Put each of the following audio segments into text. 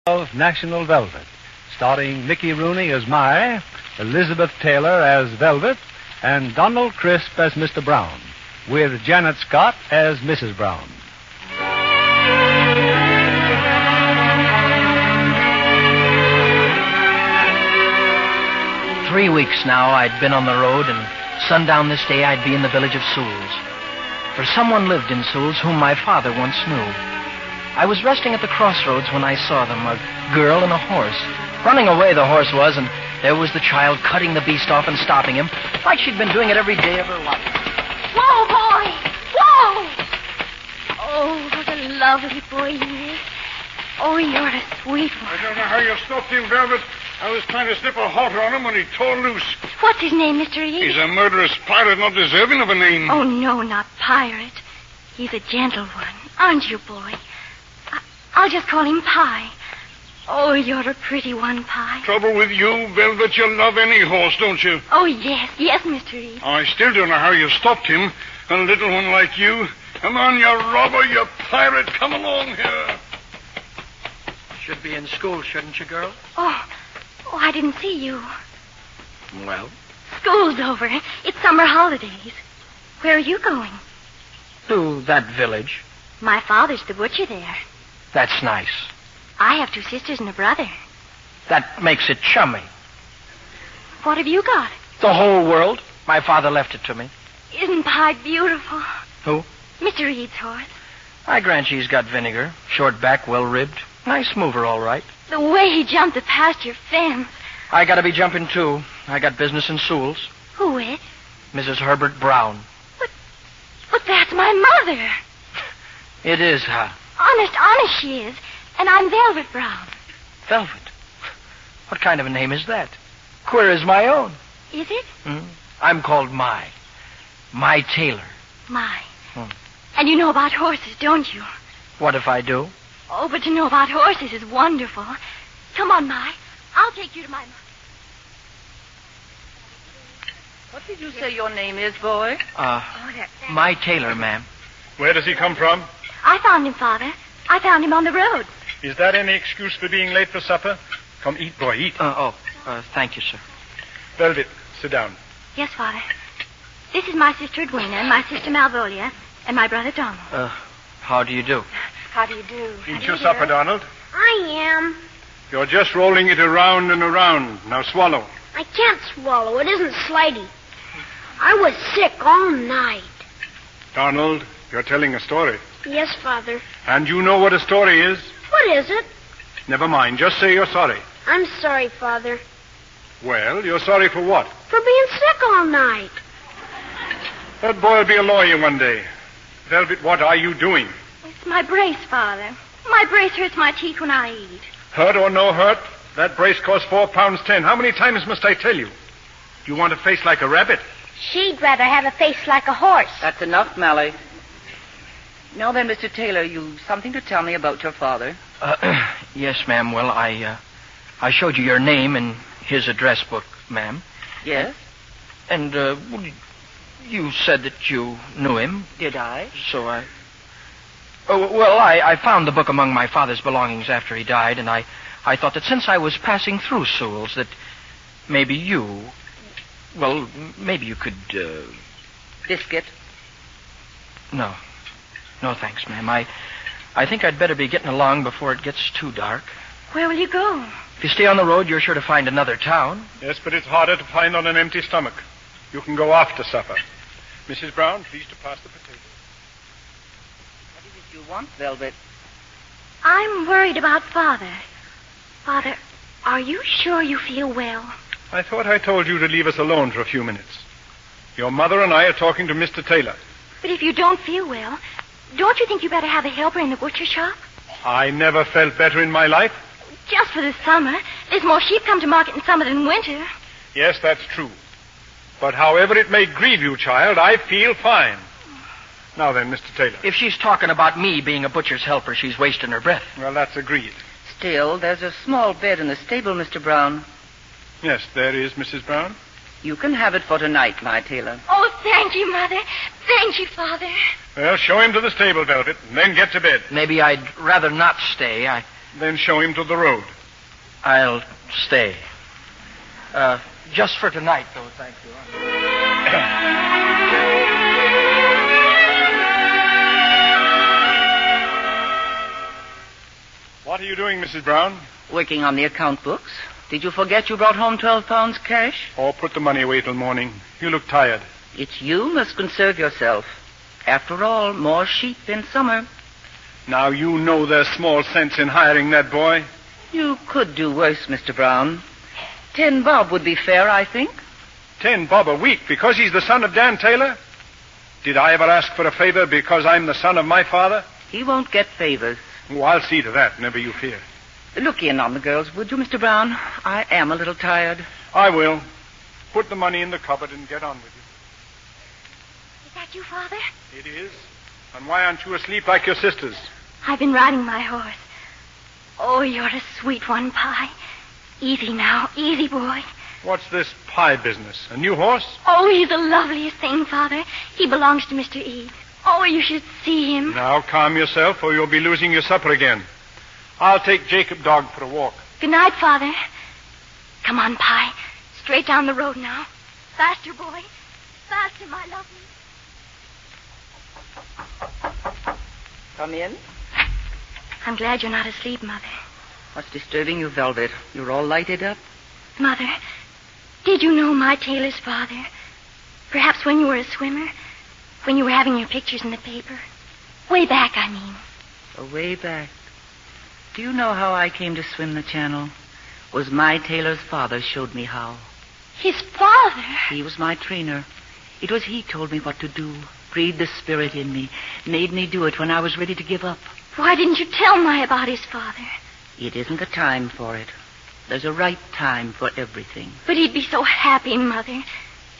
of National Velvet, starring Mickey Rooney as Mai, Elizabeth Taylor as Velvet, and Donald Crisp as Mr. Brown, with Janet Scott as Mrs. Brown. 3 weeks now I'd been on the road, and sundown this day I'd be in the village of Sewells. For someone lived in Sewells whom my father once knew. I was resting at the crossroads when I saw them, a girl and a horse. Running away the horse was, and there was the child cutting the beast off and stopping him, like she'd been doing it every day of her life. Whoa, boy! Whoa! Oh, what a lovely boy he is. Oh, you're a sweet one. I don't know how you stopped him, Velvet. I was trying to slip a halter on him when he tore loose. What's his name, Mr. E? He's a murderous pirate, not deserving of a name. Oh, no, not pirate. He's a gentle one, aren't you, boy? I'll just call him Pie. Oh, you're a pretty one, Pie. Trouble with you, Velvet, you love any horse, don't you? Oh, yes, Mr. E. I still don't know how you stopped him. A little one like you. Come on, you robber, you pirate, come along here. Should be in school, shouldn't you, girl? Oh, I didn't see you. Well, School's over. It's summer holidays. Where are you going? to that village. My father's the butcher there. That's nice. I have 2 sisters and a brother. That makes it chummy. What have you got? The whole world. My father left it to me. Isn't Pie beautiful? Who? Mr. Reed's horse. I grant she's got vinegar. Short back, well-ribbed. Nice mover, all right. The way he jumped the pasture fence. I gotta be jumping, too. I got business in Sewells. Who with? Mrs. Herbert Brown. But that's my mother. It is, huh? Honest she is. And I'm Velvet Brown. Velvet. What kind of a name is that? Queer as my own. Is it? I'm called Mai. Mai Taylor. My. And you know about horses, don't you? What if I do? Oh, but to know about horses is wonderful. Come on, Mai. I'll take you to my mother. What did you say your name is, boy? Mai Taylor, ma'am. Where does he come from? I found him, Father. I found him on the road. Is that any excuse for being late for supper? Come eat, boy, eat. Thank you, sir. Velvet, sit down. Yes, Father. This is my sister Edwina, and my sister Malvolia, and my brother Donald. How do you do? How do you do? Eat your supper, Donald. I am. You're just rolling it around and around. Now swallow. I can't swallow. It isn't Slidey. I was sick all night. Donald, you're telling a story. Yes, Father. And you know what a story is? What is it? Never mind. Just say you're sorry. I'm sorry, Father. Well, you're sorry for what? For being sick all night. That boy will be a lawyer one day. Velvet, what are you doing? It's my brace, Father. My brace hurts my teeth when I eat. Hurt or no hurt, that brace costs £4.10. How many times must I tell you? Do you want a face like a rabbit? She'd rather have a face like a horse. That's enough, Mally. Now then, Mr. Taylor, you've something to tell me about your father. Yes, ma'am. Well, I showed you your name in his address book, ma'am. Yes? And, you said that you knew him. Did I? So I found the book among my father's belongings after he died, and I thought that since I was passing through Sewells, that maybe you... Well, maybe you could, Biscuit? No. No, thanks, ma'am. I think I'd better be getting along before it gets too dark. Where will you go? If you stay on the road, you're sure to find another town. Yes, but it's harder to find on an empty stomach. You can go after supper. Mrs. Brown, please to pass the potatoes. What is it you want, Velvet? I'm worried about Father. Father, are you sure you feel well? I thought I told you to leave us alone for a few minutes. Your mother and I are talking to Mr. Taylor. But if you don't feel well, don't you think you better have a helper in the butcher shop? I never felt better in my life. Just for the summer. There's more sheep come to market in summer than winter. Yes, that's true. But however it may grieve you, child, I feel fine. Now then, Mr. Taylor. If she's talking about me being a butcher's helper, she's wasting her breath. Well, that's agreed. Still, there's a small bed in the stable, Mr. Brown. Yes, there is, Mrs. Brown. You can have it for tonight, my Taylor. Oh, thank you, Mother. Thank you, Father. Well, show him to the stable, Velvet, and then get to bed. Maybe I'd rather not stay. Then show him to the road. I'll stay. Just for tonight, though, thank you. What are you doing, Mrs. Brown? Working on the account books. Did you forget you brought home 12 pounds cash? Oh, put the money away till morning. You look tired. It's you must conserve yourself. After all, more sheep in summer. Now you know there's small sense in hiring that boy. You could do worse, Mr. Brown. 10 bob would be fair, I think. 10 bob a week because he's the son of Dan Taylor? Did I ever ask for a favor because I'm the son of my father? He won't get favors. Oh, I'll see to that, never you fear. Look in on the girls, would you, Mr. Brown? I am a little tired. I will. Put the money in the cupboard and get on with you. Is that you, Father? It is. And why aren't you asleep like your sisters? I've been riding my horse. Oh, you're a sweet one, Pie. Easy now. Easy, boy. What's this pie business? A new horse? Oh, he's the loveliest thing, Father. He belongs to Mr. Eads. Oh, you should see him. Now calm yourself or you'll be losing your supper again. I'll take Jacob Dog for a walk. Good night, Father. Come on, Pie. Straight down the road now. Faster, boy. Faster, my lovely. Come in. I'm glad you're not asleep, Mother. What's disturbing you, Velvet? You're all lighted up. Mother, did you know my tailor's father? Perhaps when you were a swimmer? When you were having your pictures in the paper? Way back, I mean. Way back. Do you know how I came to swim the channel? Was my tailor's father showed me how. His father? He was my trainer. It was he told me what to do. Breathed the spirit in me. Made me do it when I was ready to give up. Why didn't you tell my about his father? It isn't the time for it. There's a right time for everything. But he'd be so happy, Mother.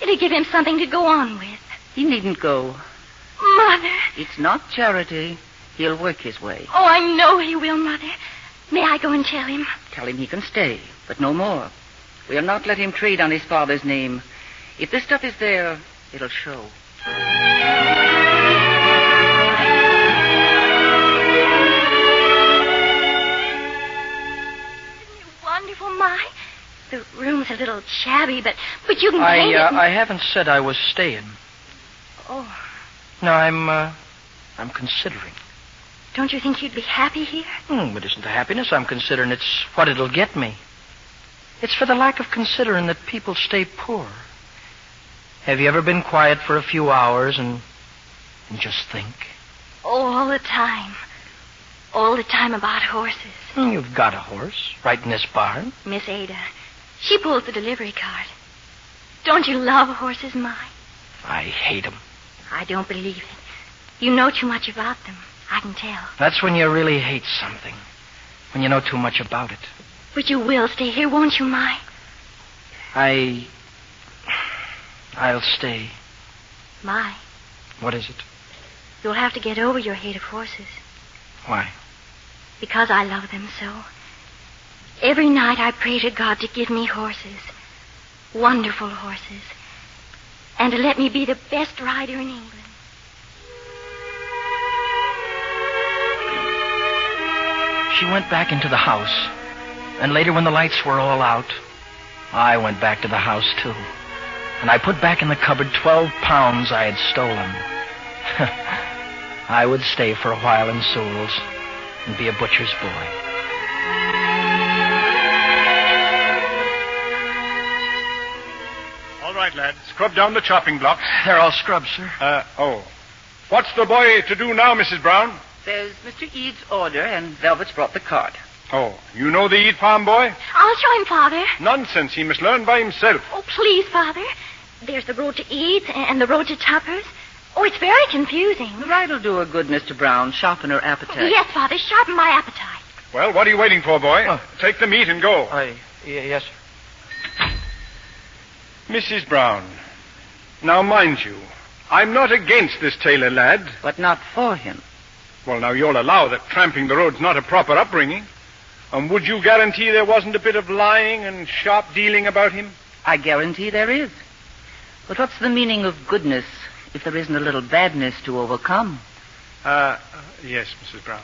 It'd give him something to go on with. He needn't go. Mother. It's not charity. He'll work his way. Oh, I know he will, Mother. May I go and tell him? Tell him he can stay, but no more. We'll not let him trade on his father's name. If this stuff is there, it'll show. Wonderful, My. The room's a little shabby, but you can paint it. I haven't said I was staying. Oh. No, I'm considering. Don't you think you'd be happy here? It isn't the happiness I'm considering. It's what it'll get me. It's for the lack of considering that people stay poor. Have you ever been quiet for a few hours and just think? Oh, all the time. All the time about horses. You've got a horse right in this barn. Miss Ada. She pulls the delivery cart. Don't you love horses, My? I hate them. I don't believe it. You know too much about them. I can tell. That's when you really hate something. When you know too much about it. But you will stay here, won't you, My? I'll stay. My. What is it? You'll have to get over your hate of horses. Why? Because I love them so. Every night I pray to God to give me horses. Wonderful horses. And to let me be the best rider in England. She went back into the house. And later when the lights were all out, I went back to the house too. And I put back in the cupboard 12 pounds I had stolen. I would stay for a while in Sewell's and be a butcher's boy. All right, lad. Scrub down the chopping block. They're all scrubbed, sir. What's the boy to do now, Mrs. Brown? There's Mr. Eads' order, and Velvet's brought the cart. Oh, you know the Ead farm boy? I'll show him, Father. Nonsense. He must learn by himself. Oh, please, Father. There's the road to Eads and the road to Tupper's. Oh, it's very confusing. The ride'll do her good, Mr. Brown. Sharpen her appetite. Yes, Father. Sharpen my appetite. Well, what are you waiting for, boy? Oh. Take the meat and go. Yes, sir. Mrs. Brown, now mind you, I'm not against this Taylor lad. But not for him. Well, now you'll allow that tramping the road's not a proper upbringing. And would you guarantee there wasn't a bit of lying and sharp dealing about him? I guarantee there is. But what's the meaning of goodness if there isn't a little badness to overcome? Yes, Mrs. Brown.